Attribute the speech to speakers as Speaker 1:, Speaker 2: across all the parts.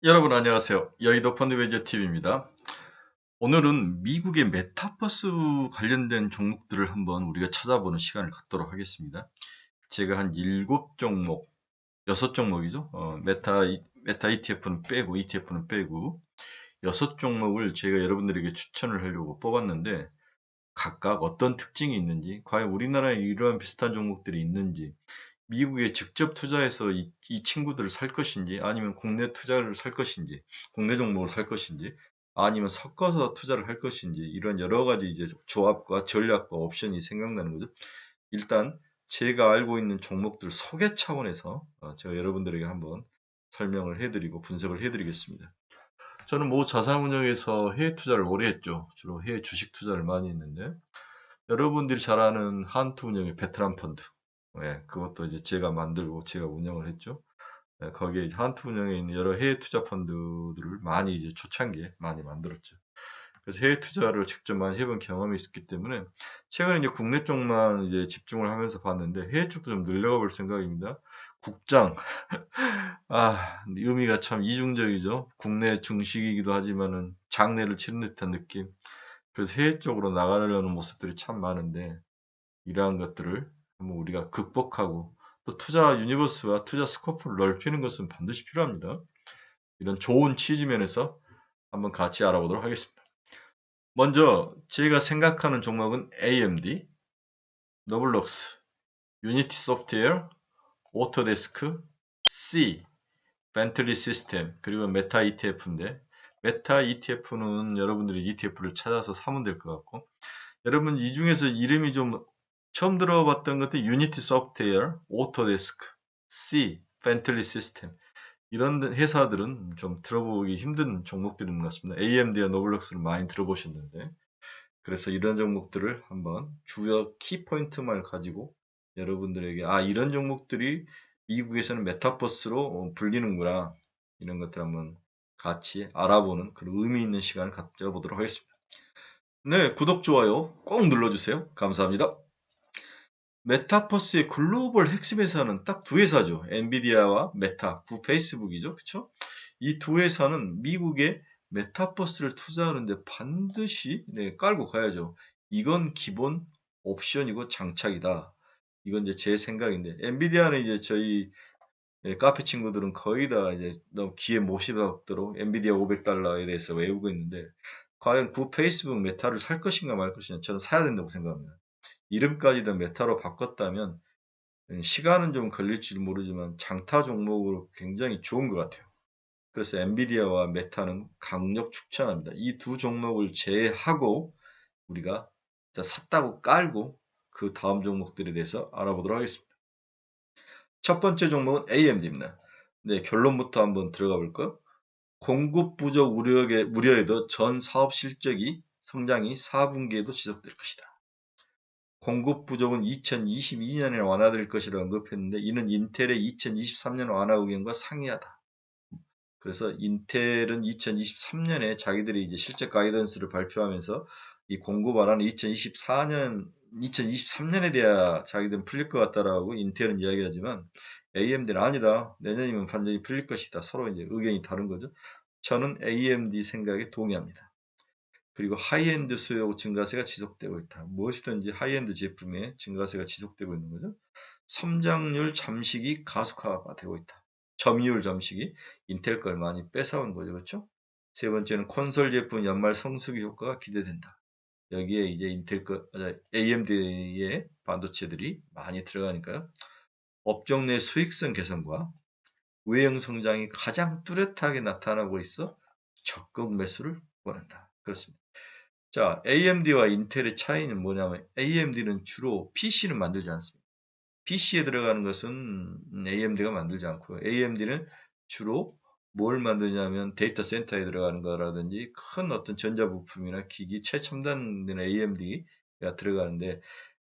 Speaker 1: 여러분 안녕하세요. 여의도 펀드매니저 TV입니다. 오늘은 미국의 메타버스 관련된 종목들을 한번 우리가 찾아보는 시간을 갖도록 하겠습니다. 제가 한 7종목, 6종목이죠. 메타 ETF는 빼고, ETF는 빼고, 6종목을 제가 여러분들에게 추천을 하려고 뽑았는데, 각각 어떤 특징이 있는지, 과연 우리나라에 이러한 비슷한 종목들이 있는지, 미국에 직접 투자해서 이 친구들을 살 것인지, 아니면 국내 투자를 살 것인지, 국내 종목을 살 것인지, 아니면 섞어서 투자를 할 것인지, 이런 여러 가지 이제 조합과 전략과 옵션이 생각나는 거죠. 일단 제가 알고 있는 종목들 소개 차원에서 제가 여러분들에게 한번 설명을 해드리고 분석을 해드리겠습니다. 저는 뭐 자산운용에서 해외 투자를 오래 했죠. 주로 해외 주식 투자를 많이 했는데, 여러분들이 잘 아는 한투운용의 베트남 펀드. 예, 그것도 이제 제가 만들고 제가 운영을 했죠. 예, 거기에 한투운용에 있는 여러 해외 투자 펀드들을 많이 이제 초창기에 많이 만들었죠. 그래서 해외 투자를 직접 많이 해본 경험이 있었기 때문에 최근에 이제 국내 쪽만 이제 집중을 하면서 봤는데 해외 쪽도 좀 늘려가 볼 생각입니다. 국장, 의미가 참 이중적이죠. 국내 중식이기도 하지만은 장례를 치른 듯한 느낌. 그래서 해외 쪽으로 나가려는 모습들이 참 많은데 이러한 것들을 한번 우리가 극복하고 또 투자 유니버스와 투자 스코프를 넓히는 것은 반드시 필요합니다. 이런 좋은 취지면에서 한번 같이 알아보도록 하겠습니다. 먼저 제가 생각하는 종목은 AMD, 노블록스, 유니티 소프트웨어, 오토데스크, C, 벤틀리 시스템, 그리고 메타 ETF인데 메타 ETF는 여러분들이 ETF를 찾아서 사면 될 것 같고 여러분 이 중에서 이름이 좀 처음 들어봤던 것도 유니티 소프트웨어, 오토데스크, C, 벤틀리 시스템 이런 회사들은 좀 들어보기 힘든 종목들인 것 같습니다. AMD와 노블록스를 많이 들어보셨는데 그래서 이런 종목들을 한번 주요 키포인트만 가지고 여러분들에게 이런 종목들이 미국에서는 메타버스로 불리는구나 이런 것들 한번 같이 알아보는 그런 의미 있는 시간을 가져보도록 하겠습니다. 네, 구독, 좋아요 꼭 눌러주세요. 감사합니다. 메타버스의 글로벌 핵심 회사는 딱 두 회사죠. 엔비디아와 메타, 구 페이스북이죠. 그쵸? 이 두 회사는 미국의 메타버스를 투자하는데 반드시 깔고 가야죠. 이건 기본 옵션이고 장착이다. 이건 이제 제 생각인데, 엔비디아는 이제 저희 카페 친구들은 거의 다 이제 너무 귀에 못이 박도록 엔비디아 500달러에 대해서 외우고 있는데, 과연 구 페이스북 메타를 살 것인가 말 것인가 저는 사야 된다고 생각합니다. 이름까지 다 메타로 바꿨다면 시간은 좀 걸릴지 모르지만 장타 종목으로 굉장히 좋은 것 같아요. 그래서 엔비디아와 메타는 강력 추천합니다. 이 두 종목을 제외하고 우리가 샀다고 깔고 그 다음 종목들에 대해서 알아보도록 하겠습니다. 첫 번째 종목은 AMD입니다. 네, 결론부터 한번 들어가 볼까요? 공급 부족 우려에도 전 사업 실적이 성장이 4분기에도 지속될 것이다. 공급 부족은 2022년에 완화될 것이라고 언급했는데 이는 인텔의 2023년 완화 의견과 상이하다. 그래서 인텔은 2023년에 자기들이 이제 실적 가이던스를 발표하면서 이 공급 완화는 2023년에 돼야 자기들은 풀릴 것 같다라고 인텔은 이야기하지만 AMD는 아니다. 내년이면 완전히 풀릴 것이다. 서로 이제 의견이 다른 거죠. 저는 AMD 생각에 동의합니다. 그리고 하이엔드 수요 증가세가 지속되고 있다. 무엇이든지 하이엔드 제품의 증가세가 지속되고 있는 거죠. 성장률 잠식이 가속화가 되고 있다. 점유율 잠식이 인텔 걸 많이 뺏어온 거죠. 그렇죠? 세 번째는 콘솔 제품 연말 성수기 효과가 기대된다. 여기에 이제 AMD의 반도체들이 많이 들어가니까요. 업종 내 수익성 개선과 외형 성장이 가장 뚜렷하게 나타나고 있어 적극 매수를 원한다. 그렇습니다. 자, AMD와 인텔의 차이는 뭐냐면 AMD는 주로 PC는 만들지 않습니다. PC에 들어가는 것은 AMD가 만들지 않고요. AMD는 주로 뭘 만드냐면 데이터 센터에 들어가는 거라든지 큰 어떤 전자부품이나 기기 최첨단된 AMD가 들어가는데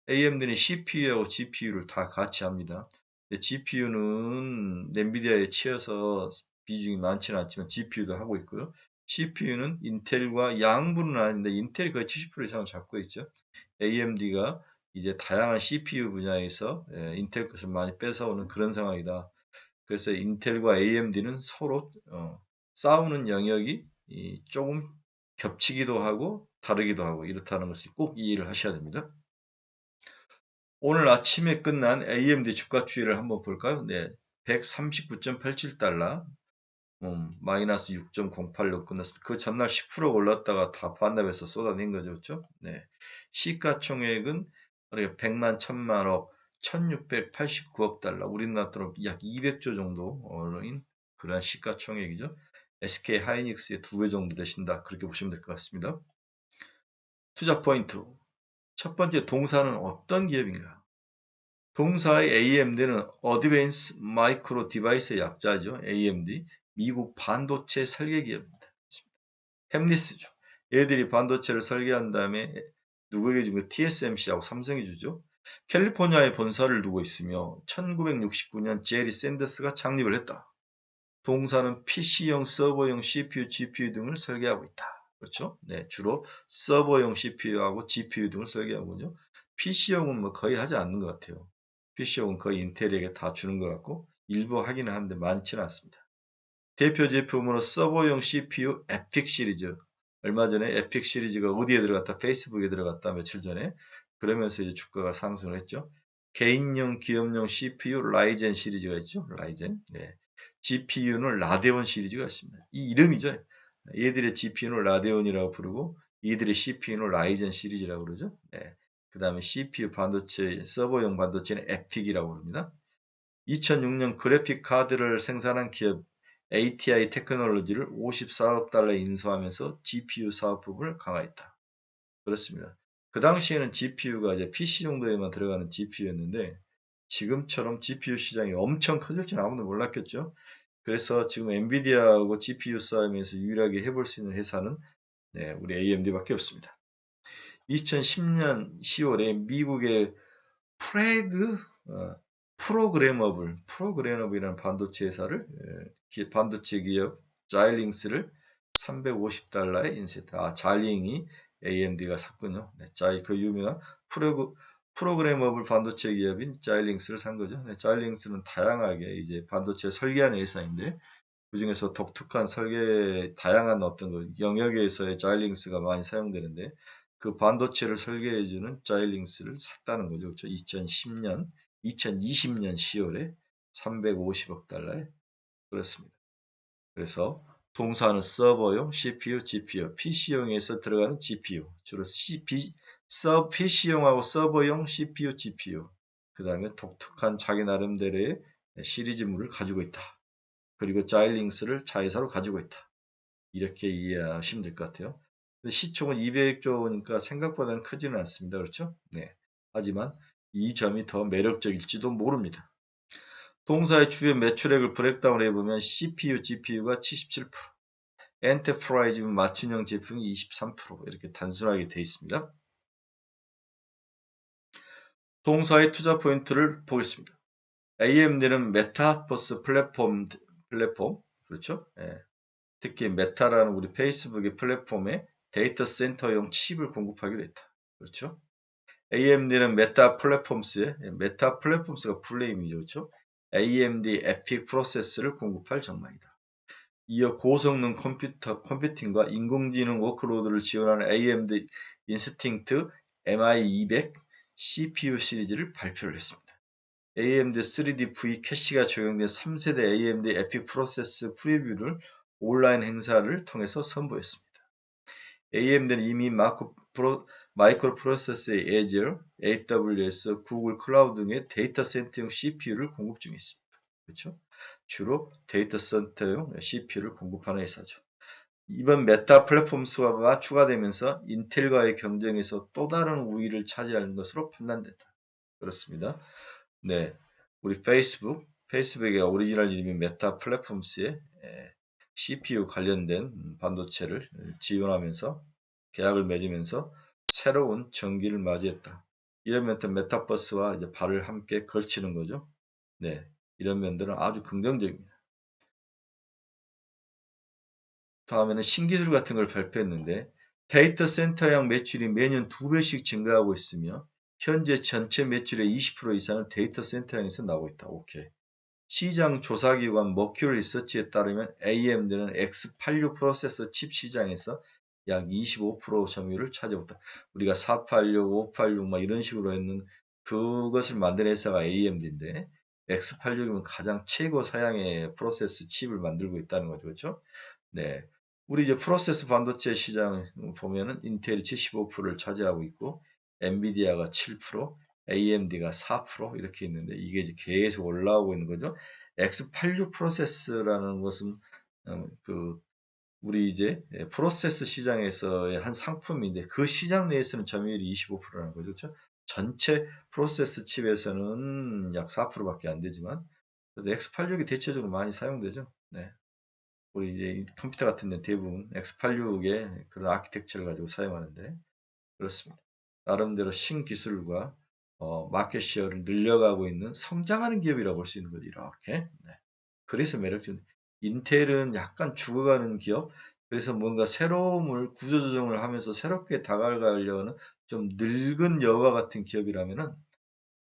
Speaker 1: AMD는 CPU하고 GPU를 다 같이 합니다. GPU는 엔비디아에 치여서 비중이 많지는 않지만 GPU도 하고 있고요. CPU는 인텔과 양분은 아닌데 인텔이 거의 70% 이상을 잡고 있죠. AMD가 이제 다양한 CPU 분야에서 인텔 것을 많이 뺏어오는 그런 상황이다. 그래서 인텔과 AMD는 서로 싸우는 영역이 조금 겹치기도 하고 다르기도 하고 이렇다는 것을 꼭 이해를 하셔야 됩니다. 오늘 아침에 끝난 AMD 주가 추이를 한번 볼까요? 네, 139.87달러, 마이너스 6.08로 끝났을 때, 그 전날 10% 올랐다가 다 반납해서 쏟아낸 거죠. 그렇죠? 네. 시가총액은 100만, 1000만억, 1689억 달러, 우리나라 돈으로 약 200조 정도인 그러한 시가총액이죠. SK 하이닉스의 2배 정도 되신다. 그렇게 보시면 될 것 같습니다. 투자 포인트. 첫 번째, 동사는 어떤 기업인가? 동사의 AMD는 Advanced Micro Device의 약자죠. AMD. 미국 반도체 설계 기업입니다. 햄리스죠. 얘들이 반도체를 설계한 다음에 누구에게 주면 TSMC하고 삼성이 주죠. 캘리포니아에 본사를 두고 있으며 1969년 제리 샌더스가 창립을 했다. 동사는 PC용, 서버용 CPU, GPU 등을 설계하고 있다. 그렇죠? 네, 주로 서버용 CPU하고 GPU 등을 설계하고요. PC용은 뭐 거의 하지 않는 것 같아요. PC용은 거의 인텔에게 다 주는 것 같고 일부 하기는 하는데 많지는 않습니다. 대표 제품으로 서버용 CPU 에픽 시리즈. 얼마 전에 에픽 시리즈가 어디에 들어갔다? 페이스북에 들어갔다. 며칠 전에. 그러면서 이제 주가가 상승을 했죠. 개인용, 기업용 CPU 라이젠 시리즈가 있죠. 라이젠. 네. GPU는 라데온 시리즈가 있습니다. 이 이름이죠. 얘들의 GPU는 라데온이라고 부르고 이들의 CPU는 라이젠 시리즈라고 그러죠. 네. 그 다음에 CPU 반도체, 서버용 반도체는 에픽이라고 부릅니다. 2006년 그래픽 카드를 생산한 기업 ATI 테크놀로지를 54억 달러에 인수하면서 GPU 사업 부분을 강화했다. 그렇습니다. 그 당시에는 GPU가 이제 PC 정도에만 들어가는 GPU였는데 지금처럼 GPU 시장이 엄청 커질 줄 아무도 몰랐겠죠. 그래서 지금 엔비디아하고 GPU 싸움에서 유일하게 해볼 수 있는 회사는 네, 우리 AMD밖에 없습니다. 2010년 10월에 미국의 프레그 프로그래머블이라는 반도체 회사를 반도체 기업 자일링스를 350달러에 인수했다. 자일링이 AMD가 샀군요. 네, 그 유명한 프로그래머블 반도체 기업인 자일링스를 산 거죠. 네, 자일링스는 다양하게 이제 반도체 설계하는 회사인데 그 중에서 독특한 설계 다양한 어떤 그 영역에서의 자일링스가 많이 사용되는데 그 반도체를 설계해주는 자일링스를 샀다는 거죠. 그렇죠? 2020년 10월에 350억 달러에 그렇습니다. 그래서 동사는 서버용, CPU, GPU, PC용에서 들어가는 GPU, 주로 PC용하고 서버용 CPU, GPU, 그 다음에 독특한 자기 나름대로의 시리즈물을 가지고 있다. 그리고 자일링스를 자회사로 가지고 있다. 이렇게 이해하시면 될 것 같아요. 시총은 200조니까 생각보다는 크지는 않습니다. 그렇죠? 네. 하지만 이 점이 더 매력적일지도 모릅니다. 동사의 주요 매출액을 브렉다운 해보면 CPU, GPU가 77%, 엔터프라이즈 맞춤형 제품이 23% 이렇게 단순하게 되어 있습니다. 동사의 투자 포인트를 보겠습니다. AMD는 메타버스 플랫폼 그렇죠? 네. 특히 메타라는 우리 페이스북의 플랫폼에 데이터 센터용 칩을 공급하기로 했다. 그렇죠? AMD는 메타 플랫폼스가 풀네임이죠. 그렇죠? AMD 에픽 프로세스를 공급할 전망이다. 이어 고성능 컴퓨팅과 인공지능 워크로드를 지원하는 AMD 인스팅트 MI200 CPU 시리즈를 발표를 했습니다. AMD 3D 캐시가 적용된 3세대 AMD 에픽 프로세스 프리뷰를 온라인 행사를 통해서 선보였습니다. AMD는 이미 마이크로 프로세서의 Azure, AWS, 구글 클라우드 등의 데이터 센터용 CPU를 공급 중에 있습니다. 그렇죠? 주로 데이터 센터용 CPU를 공급하는 회사죠. 이번 메타 플랫폼스가 추가되면서 인텔과의 경쟁에서 또 다른 우위를 차지하는 것으로 판단된다. 그렇습니다. 네, 우리 페이스북의 오리지널 이름이 메타 플랫폼스의 CPU 관련된 반도체를 지원하면서 계약을 맺으면서 새로운 전기를 맞이했다. 이런 면들 메타버스와 이제 발을 함께 걸치는 거죠. 네, 이런 면들은 아주 긍정적입니다. 다음에는 신기술 같은 걸 발표했는데 데이터 센터용 매출이 매년 2배씩 증가하고 있으며 현재 전체 매출의 20% 이상은 데이터 센터에서 나오고 있다. 오케이. 시장 조사기관 머큐리 리서치에 따르면 AMD는 X86 프로세서 칩 시장에서 약 25% 점유율을 차지하고 있다. 우리가 486, 586 막 이런 식으로 했는 그것을 만든 회사가 AMD인데 X86이면 가장 최고 사양의 프로세서 칩을 만들고 있다는 거죠. 그렇죠? 네. 우리 이제 프로세서 반도체 시장 보면은 인텔이 75%를 차지하고 있고 엔비디아가 7%, AMD가 4% 이렇게 있는데 이게 이제 계속 올라오고 있는 거죠. X86 프로세스라는 것은 그 우리 이제 프로세스 시장에서의 한 상품인데 그 시장 내에서는 점유율이 25%라는 거죠. 그렇죠? 전체 프로세스 칩에서는 약 4%밖에 안 되지만 X86이 대체적으로 많이 사용되죠. 네. 우리 이제 컴퓨터 같은 데 대부분 X86의 그런 아키텍처를 가지고 사용하는데 그렇습니다. 나름대로 신기술과 마켓 시어를 늘려가고 있는 성장하는 기업이라고 볼 수 있는 거죠. 이렇게. 네. 그래서 매력적인. 인텔은 약간 죽어가는 기업. 그래서 뭔가 새로움을 구조조정을 하면서 새롭게 다가가려는 좀 늙은 여와 같은 기업이라면은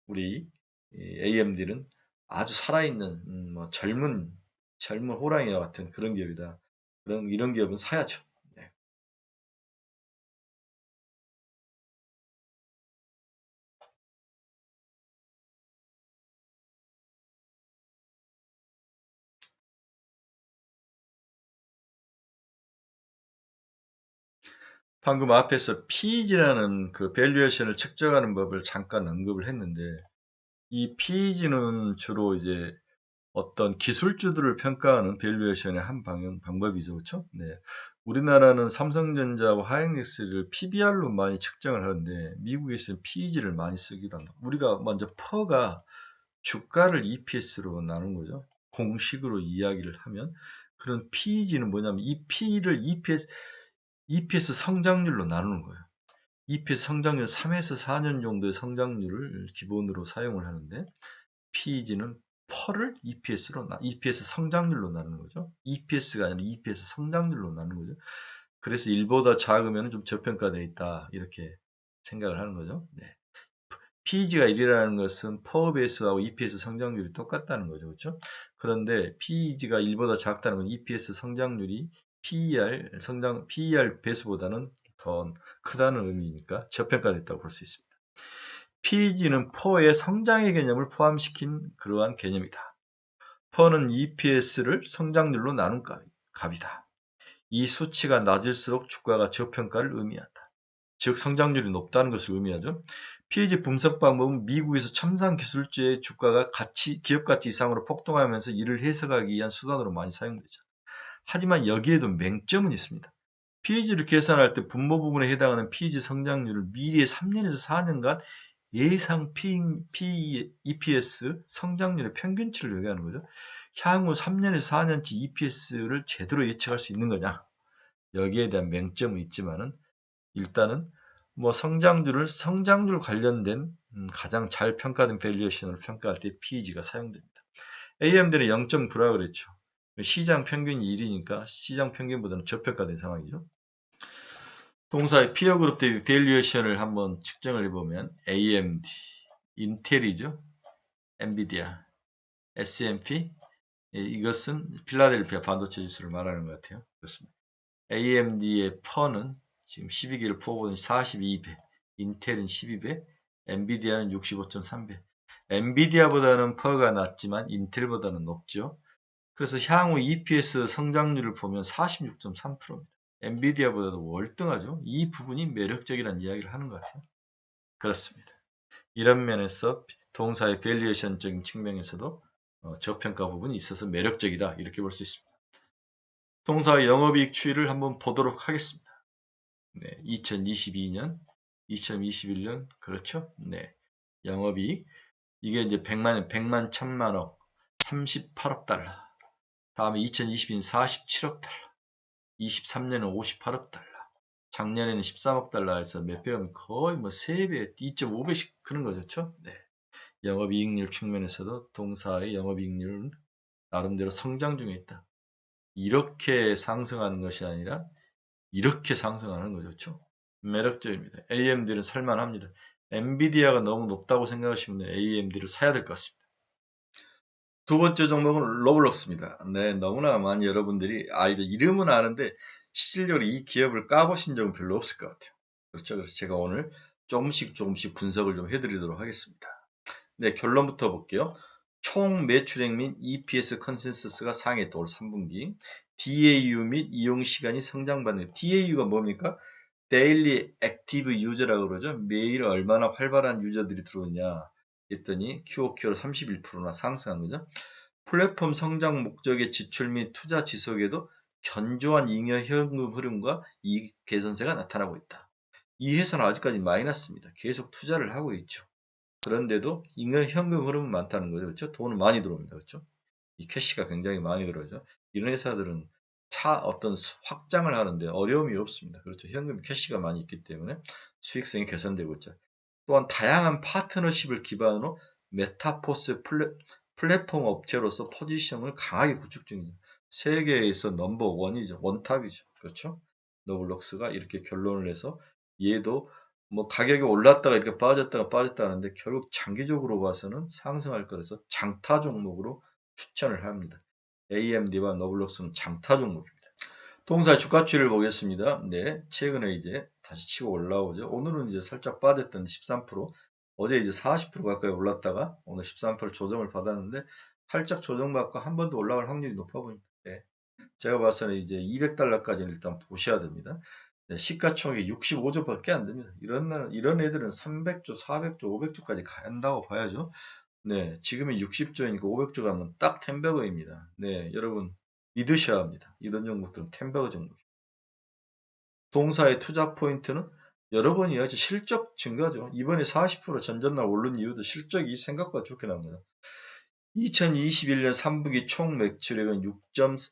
Speaker 1: 우리 AMD는 아주 살아있는 뭐 젊은 호랑이와 같은 그런 기업이다. 이런 기업은 사야죠. 네. 방금 앞에서 PEG라는 그 밸류에이션을 측정하는 법을 잠깐 언급을 했는데 이 PEG는 주로 이제 어떤 기술주들을 평가하는 밸류에이션의 한 방법이죠. 그렇죠? 네. 우리나라는 삼성전자와 하이닉스를 PBR로 많이 측정을 하는데 미국에서는 PEG를 많이 쓰기도 한다. 우리가 먼저 퍼가 주가를 EPS로 나눈 거죠. 공식으로 이야기를 하면 그런 PEG는 뭐냐면 이 P를 EPS 성장률로 나누는 거예요. EPS 성장률 3에서 4년 정도의 성장률을 기본으로 사용을 하는데 PEG는 퍼를 EPS 성장률로 나누는 거죠. EPS가 아니라 EPS 성장률로 나누는 거죠. 그래서 1보다 작으면 좀 저평가되어 있다. 이렇게 생각을 하는 거죠. 네. PEG가 1이라는 것은 퍼 베이스하고 EPS 성장률이 똑같다는 거죠. 그렇죠? 그런데 PEG가 1보다 작다는 건 EPS 성장률이 PER 베이스보다는 더 크다는 의미니까 저평가됐다고 볼 수 있습니다. PEG는 퍼의 성장의 개념을 포함시킨 그러한 개념이다. 퍼는 EPS를 성장률로 나눈 값이다. 이 수치가 낮을수록 주가가 저평가를 의미한다. 즉 성장률이 높다는 것을 의미하죠. PEG 분석 방법은 미국에서 첨단 기술주의 주가가 기업 가치 이상으로 폭등하면서 이를 해석하기 위한 수단으로 많이 사용되죠. 하지만 여기에도 맹점은 있습니다. PEG를 계산할 때 분모 부분에 해당하는 PEG 성장률을 미래의 3년에서 4년간 예상 EPS 성장률의 평균치를 얘기하는 거죠. 향후 3년에서 4년치 EPS를 제대로 예측할 수 있는 거냐? 여기에 대한 맹점은 있지만은 일단은 뭐 성장률 관련된 가장 잘 평가된 밸류에이션을 평가할 때 PEG가 사용됩니다. AMD는 0.9라 그랬죠. 시장 평균이 1이니까 시장 평균보다는 저평가된 상황이죠. 동사의 피어 그룹 대 밸류에이션을 한번 측정을 해보면 AMD, 인텔이죠. 엔비디아, S&P 이것은 필라델피아 반도체 지수를 말하는 것 같아요. 그렇습니다. AMD의 퍼는 지금 12개를 퍼보니 42배, 인텔은 12배, 엔비디아는 65.3배. 엔비디아보다는 퍼가 낮지만 인텔보다는 높죠. 그래서 향후 EPS 성장률을 보면 46.3%입니다. 엔비디아보다도 월등하죠. 이 부분이 매력적이라는 이야기를 하는 것 같아요. 그렇습니다. 이런 면에서 동사의 밸류에이션적인 측면에서도 저평가 부분이 있어서 매력적이다. 이렇게 볼 수 있습니다. 동사의 영업이익 추이를 한번 보도록 하겠습니다. 네, 2022년, 2021년, 그렇죠? 네, 영업이익. 이게 이제 100만, 1000만억, 38억 달러. 다음에 2022년 47억 달러. 23년은 58억 달러. 작년에는 13억 달러에서 몇 배면 거의 뭐 3배, 2.5배씩 크는 거죠. 네. 영업이익률 측면에서도 동사의 영업이익률은 나름대로 성장 중에 있다. 이렇게 상승하는 것이 아니라 이렇게 상승하는 거죠. 매력적입니다. AMD는 살만합니다. 엔비디아가 너무 높다고 생각하시면 AMD를 사야 될 것 같습니다. 두 번째 종목은 로블록스입니다. 네, 너무나 많이 여러분들이 이름은 아는데 실질적으로 이 기업을 까보신 적은 별로 없을 것 같아요. 그렇죠. 그래서 제가 오늘 조금씩 분석을 좀 해드리도록 하겠습니다. 네, 결론부터 볼게요. 총 매출액 및 EPS 컨센서스가 상회했다. 올 3분기. DAU 및 이용 시간이 성장받는. DAU가 뭡니까? Daily Active User라고 그러죠. 매일 얼마나 활발한 유저들이 들어오냐 했더니 QOQ로 31%나 상승한 거죠. 플랫폼 성장 목적의 지출 및 투자 지속에도 견조한 잉여 현금 흐름과 이익 개선세가 나타나고 있다. 이 회사는 아직까지 마이너스입니다. 계속 투자를 하고 있죠. 그런데도 잉여 현금 흐름은 많다는 거죠. 그렇죠? 돈은 많이 들어옵니다. 그렇죠? 이 캐시가 굉장히 많이 들어오죠. 이런 회사들은 어떤 확장을 하는데 어려움이 없습니다. 그렇죠. 현금 캐시가 많이 있기 때문에 수익성이 개선되고 있죠. 또한 다양한 파트너십을 기반으로 메타포스 플랫폼 업체로서 포지션을 강하게 구축 중이죠. 세계에서 넘버 원이죠. 원탑이죠. 그렇죠. 노블록스가 이렇게 결론을 해서 얘도 뭐 가격이 올랐다가 이렇게 빠졌다가 하는데 결국 장기적으로 봐서는 상승할 거라서 장타 종목으로 추천을 합니다. AMD와 노블록스는 장타 종목입니다. 동사 주가치를 보겠습니다. 네, 최근에 이제 다시 치고 올라오죠. 오늘은 이제 살짝 빠졌던 13%, 어제 이제 40% 가까이 올랐다가 오늘 13% 조정을 받았는데 살짝 조정받고 한 번 더 올라갈 확률이 높아 보입니다. 네, 제가 봐서는 이제 200달러까지는 일단 보셔야 됩니다. 네, 시가총액이 65조밖에 안 됩니다. 이런 애들은 300조, 400조, 500조까지 간다고 봐야죠. 네, 지금이 60조이니까 500조 가면 딱 템버거입니다. 네, 여러분 믿으셔야 합니다. 이런 종목들은 템버거 종목. 동사의 투자 포인트는 여러 번 이야기하죠. 실적 증가죠. 이번에 40% 전전날 오른 이유도 실적이 생각보다 좋게 나옵니다. 2021년 3분기 총 매출액은 6억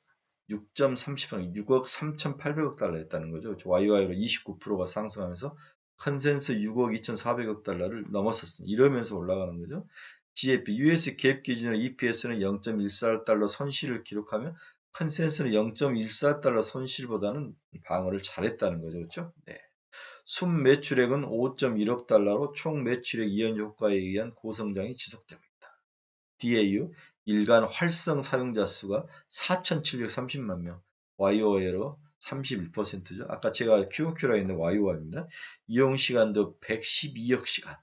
Speaker 1: 3,800억 달러였다는 거죠. YY로 29%가 상승하면서 컨센서 6억 2,400억 달러를 넘었었습니다. 이러면서 올라가는 거죠. GAP, US 갭 기준으로 EPS는 0.14달러 손실을 기록하며 컨센서는 0.14달러 손실보다는 방어를 잘했다는 거죠. 그렇죠? 네. 순 매출액은 5.1억 달러로 총 매출액 이연 효과에 의한 고성장이 지속되고 있다. DAU, 일간 활성 사용자 수가 4,730만 명, YOY로 31%죠. 아까 제가 QOQ라 했는데 YOY입니다. 이용 시간도 112억 시간,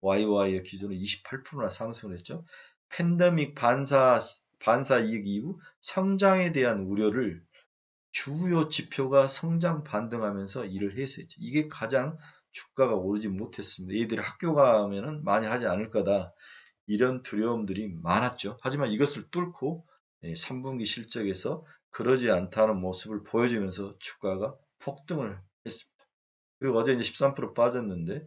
Speaker 1: YOY 기준으로 28%나 상승을 했죠. 팬데믹 반사 이익 이후 성장에 대한 우려를 주요 지표가 성장 반등하면서 일을 했었죠. 이게 가장 주가가 오르지 못했습니다. 얘들이 학교 가면은 많이 하지 않을 거다. 이런 두려움들이 많았죠. 하지만 이것을 뚫고 3분기 실적에서 그러지 않다는 모습을 보여주면서 주가가 폭등을 했습니다. 그리고 어제 이제 13% 빠졌는데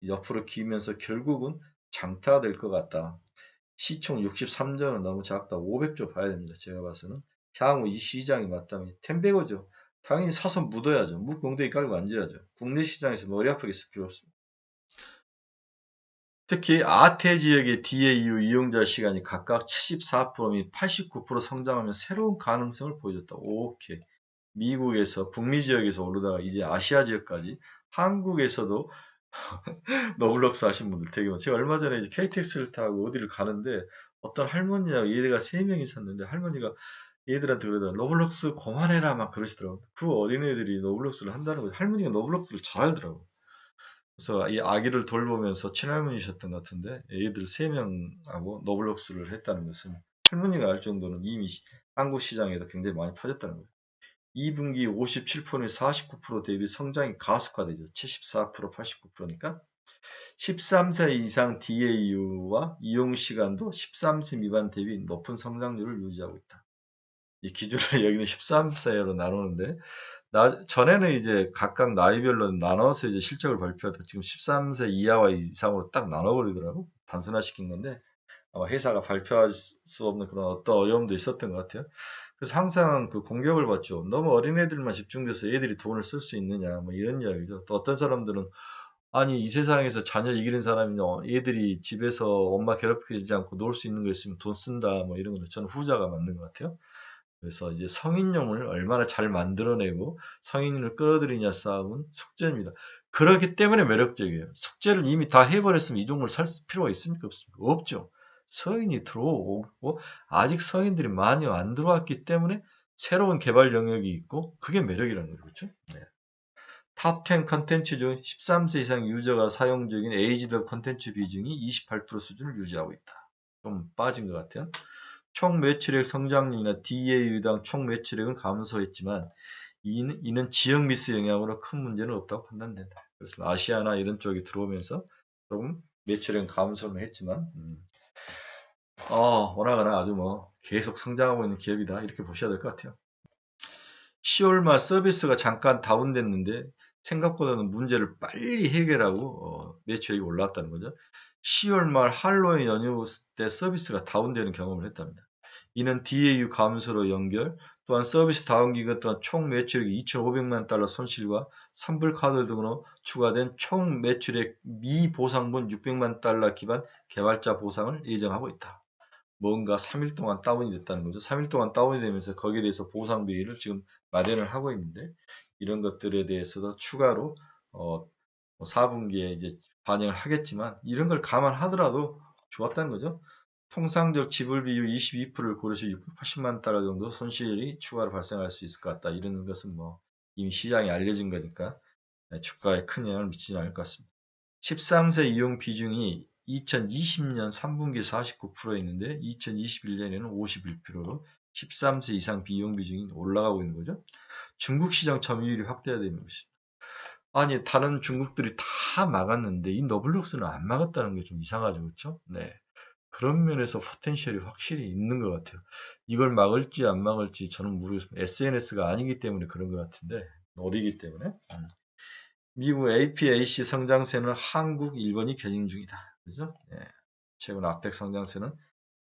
Speaker 1: 옆으로 기면서 결국은 장타가 될 것 같다. 시총 63조는 너무 작다. 500조 봐야 됩니다. 제가 봐서는. 향후 이 시장이 맞다면 텐베거죠. 당연히 사서 묻어야죠. 묵공대기 깔고 앉아야죠. 국내 시장에서 머리 아프게 쓸 필요 없습니다. 특히 아태 지역의 DAU 이용자 시간이 각각 74% 및 89% 성장하며 새로운 가능성을 보여줬다. 오케이. 미국에서 북미 지역에서 오르다가 이제 아시아 지역까지 한국에서도 너블럭스 하신 분들 되게 많아요. 제가 얼마 전에 이제 KTX를 타고 어디를 가는데 어떤 할머니하고 얘네가 3명이 있었는데 할머니가 얘들한테 그러다 너블럭스 그만해라 막 그러시더라고요. 그 어린애들이 너블럭스를 한다는 거예요. 할머니가 너블럭스를 잘 알더라고요. 그래서 이 아기를 돌보면서 친할머니셨던 것 같은데 애들 3명하고 너블록스를 했다는 것은 할머니가 알 정도는 이미 한국 시장에도 굉장히 많이 퍼졌다는 거예요. 2분기 57%에 49% 대비 성장이 가속화되죠. 74%, 89%니까 13세 이상 DAU와 이용 시간도 13세 미만 대비 높은 성장률을 유지하고 있다. 이 기준으로 여기는 13세로 나누는데 전에는 이제 각각 나이별로 나눠서 이제 실적을 발표하다 지금 13세 이하와 이상으로 딱 나눠버리더라고. 단순화시킨 건데 아마 회사가 발표할 수 없는 그런 어떤 어려움도 있었던 것 같아요. 그래서 항상 그 공격을 받죠. 너무 어린애들만 집중돼서 애들이 돈을 쓸 수 있느냐 뭐 이런 이야기죠. 또 어떤 사람들은 아니 이 세상에서 자녀 이기는 사람이 애들이 집에서 엄마 괴롭히지 않고 놀 수 있는 거 있으면 돈 쓴다 뭐 이런 거는 저는 후자가 맞는 것 같아요. 그래서 이제 성인용을 얼마나 잘 만들어내고 성인을 끌어들이냐 싸움은 숙제입니다. 그렇기 때문에 매력적이에요. 숙제를 이미 다 해버렸으면 이 종목을 살 필요가 있습니까? 없습니까? 없죠. 서인이 들어오고 아직 서인들이 많이 안 들어왔기 때문에 새로운 개발 영역이 있고 그게 매력이라는 거죠. 그렇죠? 네. 탑10 컨텐츠 중 13세 이상 유저가 사용 중인 에이지드 컨텐츠 비중이 28% 수준을 유지하고 있다. 좀 빠진 것 같아요. 총 매출액 성장률이나 DAU당 총 매출액은 감소했지만 이는 지역 미스 영향으로 큰 문제는 없다고 판단된다. 그래서 아시아나 이런 쪽이 들어오면서 조금 매출액은 감소는 했지만 워낙 아주 뭐 계속 성장하고 있는 기업이다 이렇게 보셔야 될 것 같아요. 10월 말 서비스가 잠깐 다운됐는데 생각보다는 문제를 빨리 해결하고 매출액이 올라왔다는 거죠. 10월 말 할로윈 연휴 때 서비스가 다운되는 경험을 했답니다. 이는 DAU 감소로 연결, 또한 서비스 다운 기간 동안 총 매출액 2,500만 달러 손실과 선불 카드 등으로 추가된 총 매출액 미보상분 600만 달러 기반 개발자 보상을 예정하고 있다. 뭔가 3일 동안 다운이 됐다는 거죠. 3일 동안 다운이 되면서 거기에 대해서 보상비를 지금 마련을 하고 있는데 이런 것들에 대해서도 추가로 4분기에 이제 반영을 하겠지만 이런 걸 감안하더라도 좋았다는 거죠. 통상적 지불 비율 22%를 고려시 680만 달러 정도 손실이 추가로 발생할 수 있을 것 같다. 이런 것은 뭐 이미 시장에 알려진 거니까 주가에 큰 영향을 미치지 않을 것 같습니다. 13세 이용 비중이 2020년 3분기 49%였는데 2021년에는 51%로 13세 이상 비용 비중이 올라가고 있는 거죠. 중국 시장 점유율이 확대되는 것입니다. 아니 다른 중국들이 다 막았는데 이 너블록스는 안 막았다는 게 좀 이상하죠. 그렇죠? 네. 그런 면에서 포텐셜이 확실히 있는 것 같아요. 이걸 막을지 안 막을지 저는 모르겠습니다. SNS가 아니기 때문에 그런 것 같은데 놀이기 때문에 미국 APAC 성장세는 한국, 일본이 견인 중이다. 그죠? 예. 최근 아펙 성장세는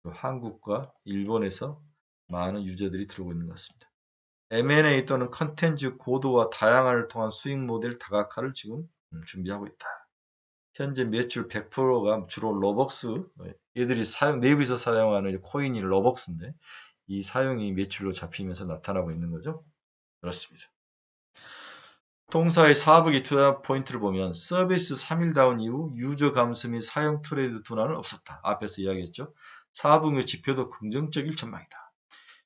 Speaker 1: 한국과 일본에서 많은 유저들이 들어오고 있는 것 같습니다. M&A 또는 컨텐츠 고도와 다양화를 통한 수익 모델 다각화를 지금 준비하고 있다. 현재 매출 100%가 주로 러벅스, 얘들이 내부에서 사용하는 코인이 러벅스인데 이 사용이 매출로 잡히면서 나타나고 있는 거죠. 그렇습니다. 동사의 4분기 투자 포인트를 보면 서비스 3일 다운 이후 유저 감소 및 사용 트레이드 둔화는 없었다. 앞에서 이야기했죠. 4분기 지표도 긍정적일 전망이다.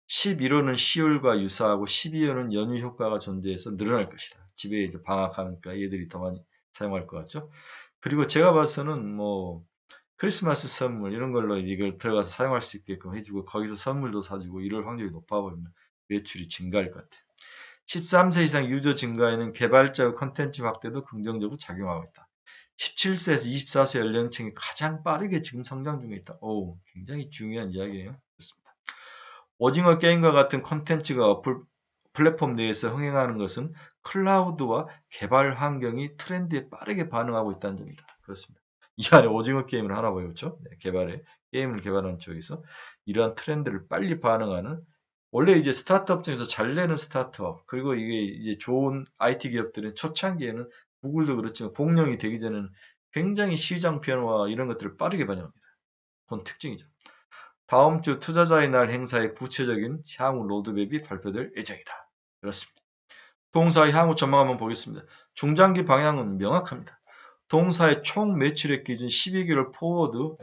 Speaker 1: 11호는 10월과 유사하고 12호는 연휴 효과가 존재해서 늘어날 것이다. 집에 이제 방학하니까 얘들이 더 많이 사용할 것 같죠. 그리고 제가 봐서는 뭐 크리스마스 선물 이런 걸로 이걸 들어가서 사용할 수 있게끔 해주고 거기서 선물도 사주고 이럴 확률이 높아 보이면 매출이 증가할 것 같아요. 13세 이상 유저 증가에는 개발자 컨텐츠 확대도 긍정적으로 작용하고 있다. 17세에서 24세 연령층이 가장 빠르게 지금 성장 중에 있다. 오, 굉장히 중요한 이야기예요. 그렇습니다. 오징어 게임과 같은 컨텐츠가 플랫폼 내에서 흥행하는 것은 클라우드와 개발 환경이 트렌드에 빠르게 반응하고 있다는 점이다. 그렇습니다. 이 안에 오징어 게임을 하나 봐요. 그렇죠? 네, 게임을 개발하는 쪽에서 이러한 트렌드를 빨리 반응하는 원래 이제 스타트업 중에서 잘 되는 스타트업 그리고 이게 이제 좋은 IT 기업들은 초창기에는 구글도 그렇지만 공룡이 되기 전에는 굉장히 시장 변화 이런 것들을 빠르게 반영합니다. 그건 특징이죠. 다음 주 투자자의 날 행사의 구체적인 향후 로드맵이 발표될 예정이다. 그렇습니다. 동사의 향후 전망 한번 보겠습니다. 중장기 방향은 명확합니다. 동사의 총 매출액 기준 12개월 포워드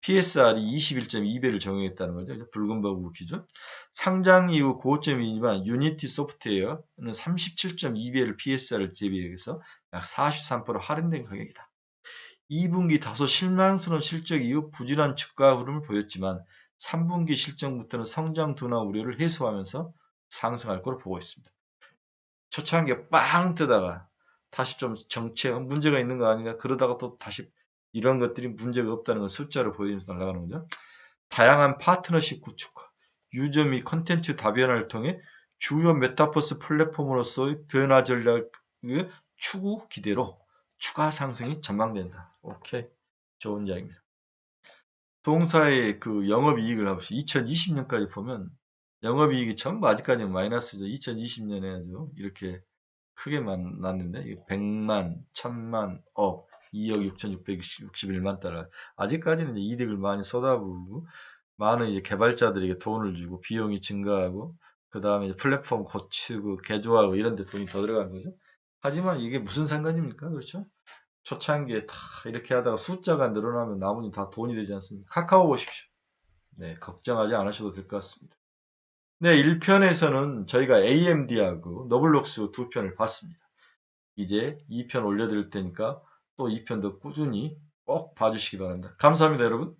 Speaker 1: PSR이 21.2배를 적용했다는 거죠. 붉은 버그 기준. 상장 이후 고점이지만 유니티 소프트웨어는 37.2배를 PSR을 대비해서 약 43% 할인된 가격이다. 2분기 다소 실망스러운 실적 이후 부진한 주가 흐름을 보였지만 3분기 실적부터는 성장 둔화 우려를 해소하면서 상승할 것으로 보고 있습니다. 초창기에 빵 뜨다가 다시 좀 정체 문제가 있는 거 아닌가 그러다가 또 다시 이런 것들이 문제가 없다는 걸 숫자로 보여주면서 날아가는 거죠. 다양한 파트너십 구축과 유저 및 컨텐츠 다변화를 통해 주요 메타버스 플랫폼으로서의 변화 전략의 추구 기대로 추가 상승이 전망된다. 오케이. 좋은 이야기입니다. 동사의 그 영업이익을 합시다. 2020년까지 보면 영업이익이 전부 아직까지는 마이너스죠. 2020년에 아주 이렇게 크게 났는데 100만, 1000만, 억, 2억 6,661만 달러. 아직까지는 이제 이득을 많이 쏟아부으고 많은 이제 개발자들에게 돈을 주고 비용이 증가하고 그 다음에 플랫폼 고치고 개조하고 이런 데 돈이 더 들어가는 거죠. 하지만 이게 무슨 상관입니까? 그렇죠? 초창기에 다 이렇게 하다가 숫자가 늘어나면 나머지 다 돈이 되지 않습니까? 카카오 보십시오. 네, 걱정하지 않으셔도 될 것 같습니다. 네, 1편에서는 저희가 AMD하고 너블록스 두 편을 봤습니다. 이제 2편 올려드릴 테니까 또 2편도 꾸준히 꼭 봐주시기 바랍니다. 감사합니다, 여러분.